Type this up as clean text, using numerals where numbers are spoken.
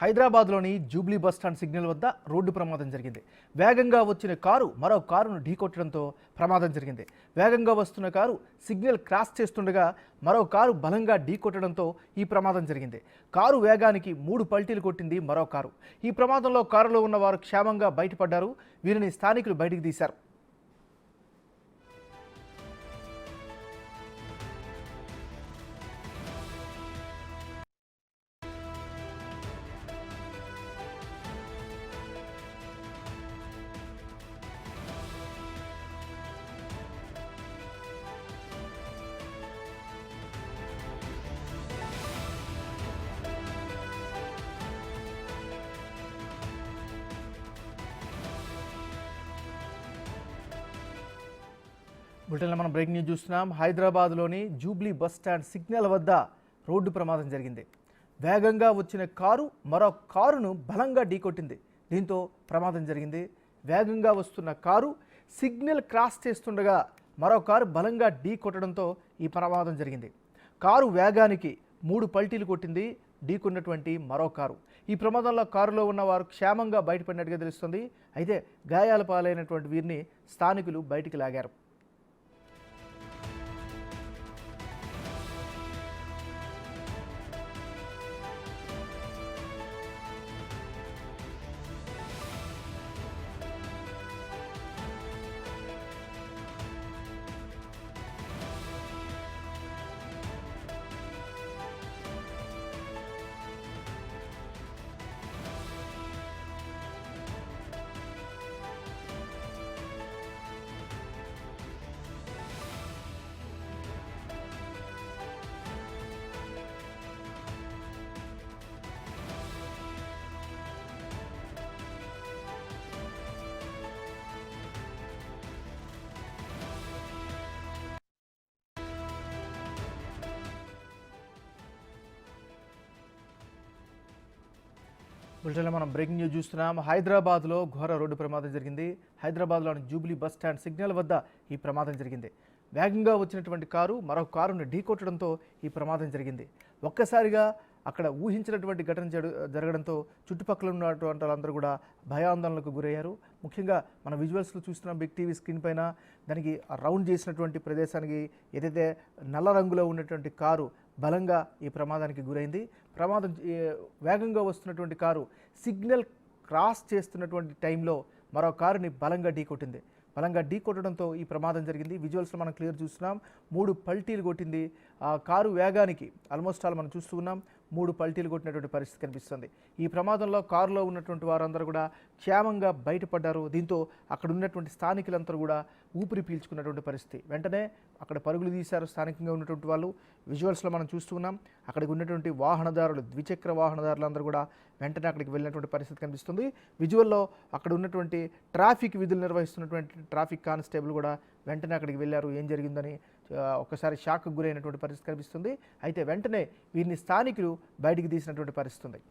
హైదరాబాద్లోని Jubilee bus stand signal వద్ద road ప్రమాదం జరిగింది. వేగంగా వచ్చిన కారు మరో కారును ఢీకొట్టడంతో ప్రమాదం జరిగింది. వేగంగా వస్తున్న కారు సిగ్నల్ క్రాస్ చేస్తుండగా మరో కారు బలంగా ఢీకొట్టడంతో ఈ ప్రమాదం జరిగింది. కారు వేగానికి 3 పల్టీలు కొట్టింది మరో కారు. ఈ ప్రమాదంలో కారులో ఉన్న వారు క్షేమంగా బయటపడ్డారు. వీరిని స్థానికులు బయటికి తీశారు. బులెటిన్లో మనం బ్రేకింగ్ న్యూస్ చూస్తున్నాం. హైదరాబాద్లోని జూబ్లీ బస్ స్టాండ్ సిగ్నల్ వద్ద రోడ్డు ప్రమాదం జరిగింది. వేగంగా వచ్చిన కారు మరో కారును బలంగా ఢీకొట్టింది. దీంతో ప్రమాదం జరిగింది. వేగంగా వస్తున్న కారు సిగ్నల్ క్రాస్ చేస్తుండగా మరో కారు బలంగా ఢీకొట్టడంతో ఈ ప్రమాదం జరిగింది. కారు వేగానికి 3 పల్టీలు కొట్టింది ఢీకొన్నటువంటి మరో కారు. ఈ ప్రమాదంలో కారులో ఉన్న వారు క్షేమంగా బయటపడినట్టుగా తెలుస్తుంది. అయితే గాయాల పాలైనటువంటి వీరిని స్థానికులు బయటికి లాగారు. బులెటిన్లో మనం బ్రేకింగ్ న్యూస్ చూస్తున్నాం. హైదరాబాద్లో ఘోర రోడ్డు ప్రమాదం జరిగింది. హైదరాబాద్లోని జూబ్లీ బస్ స్టాండ్ సిగ్నల్ వద్ద ఈ ప్రమాదం జరిగింది. వేగంగా వచ్చినటువంటి కారు మరో కారును ఢీకొట్టడంతో ఈ ప్రమాదం జరిగింది. ఒక్కసారిగా అక్కడ ఊహించినటువంటి ఘటన జరగడంతో చుట్టుపక్కల ఉన్నటువంటి వాళ్ళందరూ కూడా భయాందోళనకు గురయ్యారు. ముఖ్యంగా మన విజువల్స్లో చూస్తున్నాం, బిగ్ టీవీ స్క్రీన్ పైన దానికి రౌండ్ చేసినటువంటి ప్రదేశానికి ఏదైతే నల్ల రంగులో ఉన్నటువంటి కారు బలంగా ఈ ప్రమాదానికి గురైంది. వేగంగా వస్తున్నటువంటి కారు సిగ్నల్ క్రాస్ చేస్తున్నటువంటి టైంలో మరో కారుని బలంగా ఢీకొట్టింది. బలంగా ఢీకొట్టడంతో ఈ ప్రమాదం జరిగింది. విజువల్స్లో మనం క్లియర్ చూస్తున్నాం. 3 పల్టీలు కొట్టింది. ఆ కారు వేగానికి ఆల్మోస్ట్ ఆల్ మనం చూస్తూ ఉన్నాం 3 పల్టీలు కొట్టినటువంటి పరిస్థితి కనిపిస్తుంది. ఈ ప్రమాదంలో కారులో ఉన్నటువంటి వారందరూ కూడా క్షేమంగా బయటపడ్డారు. దీంతో అక్కడ ఉన్నటువంటి స్థానికులందరూ కూడా ఊపిరి పీల్చుకున్నటువంటి పరిస్థితి. వెంటనే అక్కడ పరుగులు తీశారు స్థానికంగా ఉన్నటువంటి వాళ్ళు. విజువల్స్లో మనం చూస్తూ ఉన్నాం. అక్కడికి ఉన్నటువంటి వాహనదారులు, ద్విచక్ర వాహనదారులందరూ కూడా వెంటనే అక్కడికి వెళ్ళినటువంటి పరిస్థితి కనిపిస్తుంది. విజువల్లో అక్కడ ఉన్నటువంటి ట్రాఫిక్ విధులు నిర్వహిస్తున్నటువంటి ట్రాఫిక్ కానిస్టేబుల్ కూడా వెంటనే అక్కడికి వెళ్ళారు. ఏం జరిగిందని ఒక్కసారి షాక్కు గురైనటువంటి పరిస్థితి కనిపిస్తుంది. అయితే వెంటనే వీరిని స్థానికులు బయటికి తీసినటువంటి పరిస్థితి ఉంది.